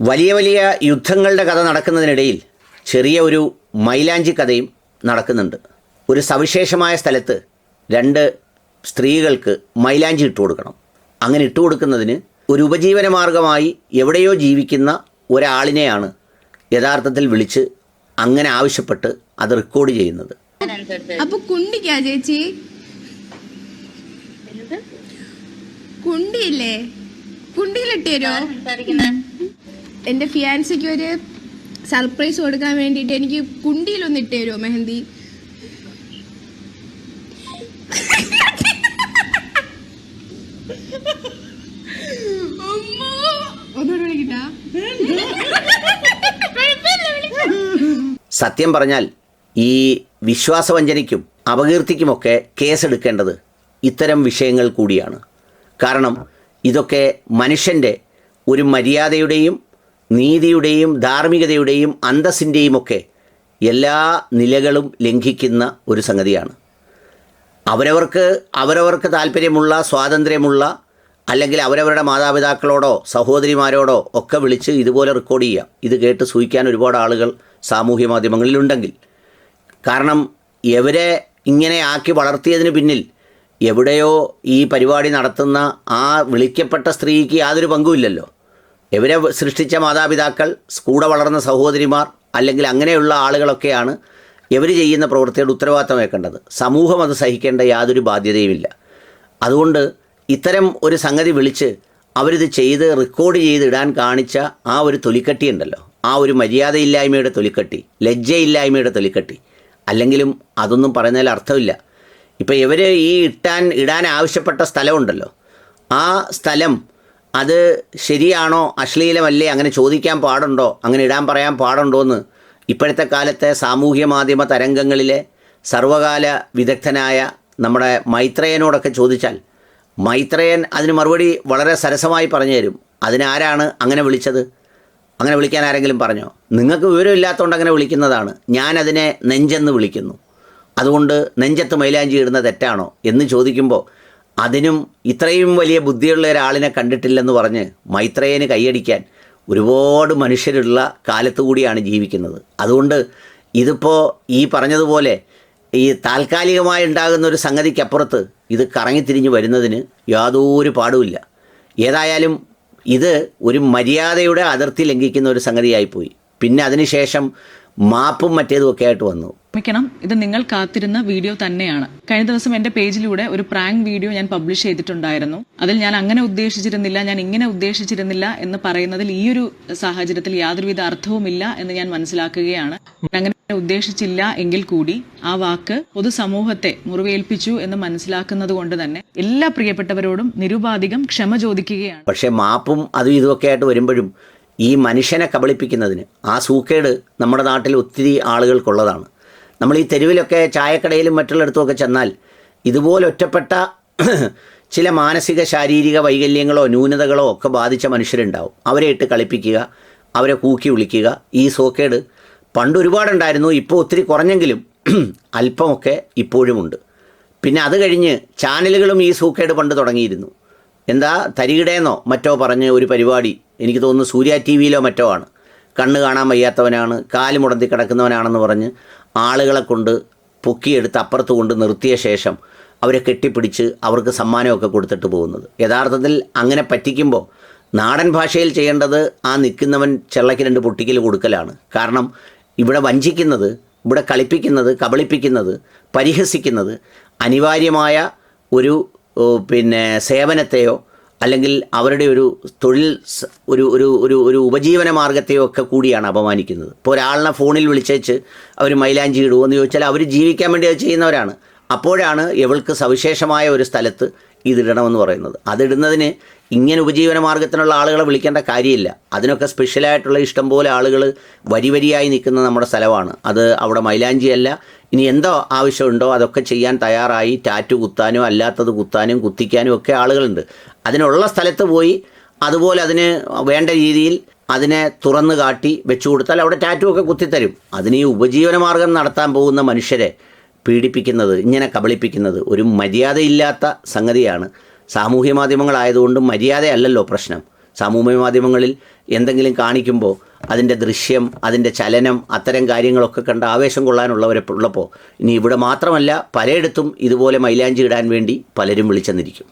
വലിയ വലിയ യുദ്ധങ്ങളുടെ കഥ നടക്കുന്നതിനിടയിൽ ചെറിയ ഒരു മൈലാഞ്ചി കഥയും നടക്കുന്നുണ്ട്. ഒരു സവിശേഷമായ സ്ഥലത്ത് രണ്ട് സ്ത്രീകൾക്ക് മൈലാഞ്ചി ഇട്ട് കൊടുക്കണം. അങ്ങനെ ഇട്ട് കൊടുക്കുന്നതിന് ഒരു ഉപജീവന മാർഗമായി എവിടെയോ ജീവിക്കുന്ന ഒരാളിനെയാണ് യഥാർത്ഥത്തിൽ വിളിച്ച് അങ്ങനെ ആവശ്യപ്പെട്ട് അത് റെക്കോർഡ് ചെയ്യുന്നത്. അപ്പൊ കുണ്ടിക്കാ ചേച്ചി? കുണ്ടിയില്ലേ? കുണ്ടിയിലിട്ട് തരുമോ? എന്റെ ഫിയാൻസിക്ക് ഒരു സർപ്രൈസ് കൊടുക്കാൻ വേണ്ടിട്ട് എനിക്ക് കുണ്ടിയിലൊന്ന് ഇട്ട് തരുമോ മെഹന്തി? സത്യം പറഞ്ഞാൽ ഈ വിശ്വാസവഞ്ചനയ്ക്കും അപകീർത്തിക്കുമൊക്കെ കേസെടുക്കേണ്ടത് ഇത്തരം വിഷയങ്ങൾ കൂടിയാണ്. കാരണം ഇതൊക്കെ മനുഷ്യൻ്റെ ഒരു മര്യാദയുടെയും നീതിയുടെയും ധാർമ്മികതയുടെയും അന്തസ്സിൻ്റെയും ഒക്കെ എല്ലാ നിലകളും ലംഘിക്കുന്ന ഒരു സംഗതിയാണ്. അവരവർക്ക് താല്പര്യമുള്ള സ്വാതന്ത്ര്യമുള്ള അല്ലെങ്കിൽ അവരവരുടെ മാതാപിതാക്കളോടോ സഹോദരിമാരോടോ ഒക്കെ വിളിച്ച് ഇതുപോലെ റെക്കോർഡ് ചെയ്യുക. ഇത് കേട്ട് സൂഹിക്കാൻ ഒരുപാട് ആളുകൾ സാമൂഹ്യ മാധ്യമങ്ങളിലുണ്ടെങ്കിൽ. കാരണം ഇവരെ ഇങ്ങനെ ആക്കി വളർത്തിയതിന് പിന്നിൽ എവിടെയോ ഈ പരിപാടി നടത്തുന്ന ആ വിളിക്കപ്പെട്ട സ്ത്രീക്ക് യാതൊരു പങ്കുമില്ലല്ലോ. ഇവരെ സൃഷ്ടിച്ച മാതാപിതാക്കൾ, കൂടെ വളർന്ന സഹോദരിമാർ അല്ലെങ്കിൽ അങ്ങനെയുള്ള ആളുകളൊക്കെയാണ് ഇവർ ചെയ്യുന്ന പ്രവൃത്തിയുടെ ഉത്തരവാദിത്തം വെക്കേണ്ടത്. സമൂഹം അത് സഹിക്കേണ്ട യാതൊരു ബാധ്യതയുമില്ല. അതുകൊണ്ട് ഇത്തരം ഒരു സംഗതി വിളിച്ച് അവരിത് ചെയ്ത് റെക്കോർഡ് ചെയ്ത് ഇടാൻ കാണിച്ച ആ ഒരു തൊലിക്കട്ടി ഉണ്ടല്ലോ, ആ ഒരു മര്യാദയില്ലായ്മയുടെ തൊലിക്കട്ടി, ലജ്ജയില്ലായ്മയുടെ തൊലിക്കട്ടി, അല്ലെങ്കിലും അതൊന്നും പറയുന്നതിൽ അർത്ഥമില്ല. ഇപ്പോൾ ഇവർ ഈ ഇടാൻ ആവശ്യപ്പെട്ട സ്ഥലമുണ്ടല്ലോ, ആ സ്ഥലം അത് ശരിയാണോ അശ്ലീലമല്ലേ, അങ്ങനെ ചോദിക്കാൻ പാടുണ്ടോ, അങ്ങനെ ഇടാൻ പറയാൻ പാടുണ്ടോ എന്ന് ഇപ്പോഴത്തെ കാലത്തെ സാമൂഹ്യ മാധ്യമ തരംഗങ്ങളിലെ സർവകാല വിദഗ്ധനായ നമ്മുടെ മൈത്രേയനോടൊക്കെ ചോദിച്ചാൽ മൈത്രേയൻ അതിന് മറുപടി വളരെ സരസമായി പറഞ്ഞു തരും. അതിനാരാണ് അങ്ങനെ വിളിച്ചത്? അങ്ങനെ വിളിക്കാൻ ആരെങ്കിലും പറഞ്ഞോ? നിങ്ങൾക്ക് വിവരമില്ലാത്തതുകൊണ്ട് അങ്ങനെ വിളിക്കുന്നതാണ്. ഞാനതിനെ നെഞ്ചെന്ന് വിളിക്കുന്നു. അതുകൊണ്ട് നെഞ്ചത്ത് മൈലാഞ്ചി ഇടുന്ന തെറ്റാണോ എന്ന് ചോദിക്കുമ്പോൾ അതിനും ഇത്രയും വലിയ ബുദ്ധിയുള്ള ഒരാളിനെ കണ്ടിട്ടില്ലെന്ന് പറഞ്ഞ് മൈത്രേയന് കൈയടിക്കാൻ ഒരുപാട് മനുഷ്യരുള്ള കാലത്തു കൂടിയാണ് ജീവിക്കുന്നത്. അതുകൊണ്ട് ഇതിപ്പോൾ ഈ പറഞ്ഞതുപോലെ ഈ താൽക്കാലികമായി ഉണ്ടാകുന്ന ഒരു സംഗതിക്കപ്പുറത്ത് ഇത് കറങ്ങിത്തിരിഞ്ഞ് വരുന്നതിന് യാതൊരു പാടുമില്ല. ഏതായാലും ഇത് ഒരു മര്യാദയുടെ അതിർത്തി ലംഘിക്കുന്ന ഒരു സംഗതിയായിപ്പോയി. പിന്നെ അതിനുശേഷം മാപ്പും മറ്റേതുമൊക്കെ ആയിട്ട് വന്നു. ക്ഷമിക്കണം, ഇത് നിങ്ങൾ കാത്തിരുന്ന വീഡിയോ തന്നെയാണ്. കഴിഞ്ഞ ദിവസം എന്റെ പേജിലൂടെ ഒരു പ്രാങ്ക് വീഡിയോ ഞാൻ പബ്ലിഷ് ചെയ്തിട്ടുണ്ടായിരുന്നു. അതിൽ ഞാൻ അങ്ങനെ ഉദ്ദേശിച്ചിരുന്നില്ല, ഞാൻ ഇങ്ങനെ ഉദ്ദേശിച്ചിരുന്നില്ല എന്ന് പറയുന്നതിൽ ഈ ഒരു സാഹചര്യത്തിൽ യാതൊരുവിധ അർത്ഥവുമില്ല എന്ന് ഞാൻ മനസ്സിലാക്കുകയാണ്. അങ്ങനെ ഉദ്ദേശിച്ചില്ല എങ്കിൽ കൂടി ആ വാക്ക് പൊതുസമൂഹത്തെ മുറിവേൽപ്പിച്ചു എന്ന് മനസ്സിലാക്കുന്നത് കൊണ്ട് തന്നെ എല്ലാ പ്രിയപ്പെട്ടവരോടും നിരുപാധികം ക്ഷമ ചോദിക്കുകയാണ്. പക്ഷേ മാപ്പും അതും ഇതുമൊക്കെ ആയിട്ട് വരുമ്പോഴും ഈ മനുഷ്യനെ കബളിപ്പിക്കുന്നതിന് ആ സൂക്കേട് നമ്മുടെ നാട്ടിൽ ഒത്തിരി ആളുകൾക്കുള്ളതാണ്. നമ്മൾ ഈ തെരുവിലൊക്കെ ചായക്കടയിലും മറ്റുള്ളിടത്തുമൊക്കെ ചെന്നാൽ ഇതുപോലെ ഒറ്റപ്പെട്ട ചില മാനസിക ശാരീരിക വൈകല്യങ്ങളോ ന്യൂനതകളോ ഒക്കെ ബാധിച്ച മനുഷ്യരുണ്ടാവും. അവരെ ഇട്ട് കളിപ്പിക്കുക, അവരെ കൂക്കി വിളിക്കുക. ഈ സോക്കേട് പണ്ട് ഒരുപാടുണ്ടായിരുന്നു, ഇപ്പോൾ ഒത്തിരി കുറഞ്ഞെങ്കിലും അല്പമൊക്കെ ഇപ്പോഴുമുണ്ട്. പിന്നെ അത് കഴിഞ്ഞ് ചാനലുകളും ഈ സൂക്കേട് പണ്ട് തുടങ്ങിയിരുന്നു. എന്താ തരികിടേന്നോ മറ്റോ പറഞ്ഞ് ഒരു പരിപാടി, എനിക്ക് തോന്നുന്നു സൂര്യ TV മറ്റോ ആണ്, കണ്ണ് കാണാൻ വയ്യാത്തവനാണ്, കാല് മുടന്തി കിടക്കുന്നവനാണെന്ന് പറഞ്ഞ് ആളുകളെ കൊണ്ട് പൊക്കിയെടുത്ത് അപ്പുറത്ത് കൊണ്ട് നിർത്തിയ ശേഷം അവരെ കെട്ടിപ്പിടിച്ച് അവർക്ക് സമ്മാനമൊക്കെ കൊടുത്തിട്ട് പോകുന്നത്. യഥാർത്ഥത്തിൽ അങ്ങനെ പറ്റിക്കുമ്പോൾ നാടൻ ഭാഷയിൽ ചെയ്യേണ്ടത് ആ നിൽക്കുന്നവൻ ചെള്ളയ്ക്ക് 2 പൊട്ടിക്കൽ കൊടുക്കലാണ്. കാരണം ഇവിടെ വഞ്ചിക്കുന്നത്, ഇവിടെ കളിപ്പിക്കുന്നത്, കബളിപ്പിക്കുന്നത്, പരിഹസിക്കുന്നത് അനിവാര്യമായ ഒരു സേവനത്തെയോ അല്ലെങ്കിൽ അവരുടെ ഒരു തൊഴിൽ ഒരു ഒരു ഒരു ഒരു ഉപജീവന മാർഗത്തെയോ ഒക്കെ കൂടിയാണ് അപമാനിക്കുന്നത്. ഇപ്പോൾ ഒരാളിനെ ഫോണിൽ വിളിച്ചേച്ച് അവർ മൈലാഞ്ചി ഇടുമോ എന്ന് ചോദിച്ചാൽ അവർ ജീവിക്കാൻ വേണ്ടി അത് ചെയ്യുന്നവരാണ്. അപ്പോഴാണ് ഇവൾക്ക് സവിശേഷമായ ഒരു സ്ഥലത്ത് ഇതിടണമെന്ന് പറയുന്നത്. അതിടുന്നതിന് ഇങ്ങനെ ഉപജീവന മാർഗത്തിനുള്ള ആളുകളെ വിളിക്കേണ്ട കാര്യമില്ല. അതിനൊക്കെ സ്പെഷ്യലായിട്ടുള്ള ഇഷ്ടംപോലെ ആളുകൾ വരിയായി നിൽക്കുന്ന നമ്മുടെ സ്ഥലമാണ്. അത് അവിടെ മൈലാഞ്ചിയല്ല, ഇനി എന്തോ ആവശ്യമുണ്ടോ അതൊക്കെ ചെയ്യാൻ തയ്യാറായി ടാറ്റു കുത്താനും അല്ലാത്തത് കുത്താനും കുത്തിക്കാനും ഒക്കെ ആളുകളുണ്ട്. അതിനുള്ള സ്ഥലത്ത് പോയി അതുപോലെ അതിന് വേണ്ട രീതിയിൽ അതിനെ തുറന്നു കാട്ടി വെച്ചു കൊടുത്താൽ അവിടെ ടാറ്റു ഒക്കെ കുത്തിത്തരും. അതിന് ഈ ഉപജീവന മാർഗം നടത്താൻ പോകുന്ന മനുഷ്യരെ പീഡിപ്പിക്കുന്നത്, ഇങ്ങനെ കബളിപ്പിക്കുന്നത് ഒരു മര്യാദയില്ലാത്ത സംഗതിയാണ്. സാമൂഹ്യ മാധ്യമങ്ങളായതുകൊണ്ട് മര്യാദയല്ലല്ലോ പ്രശ്നം. സാമൂഹ്യ മാധ്യമങ്ങളിൽ എന്തെങ്കിലും കാണിക്കുമ്പോൾ അതിൻ്റെ ദൃശ്യം, അതിൻ്റെ ചലനം, അത്തരം കാര്യങ്ങളൊക്കെ കണ്ട് ആവേശം കൊള്ളാനുള്ളവരെ ഉള്ളപ്പോൾ ഇനി ഇവിടെ മാത്രമല്ല പലയിടത്തും ഇതുപോലെ മൈലാഞ്ചി ഇടാൻ വേണ്ടി പലരും വിളിച്ചെന്നിരിക്കും.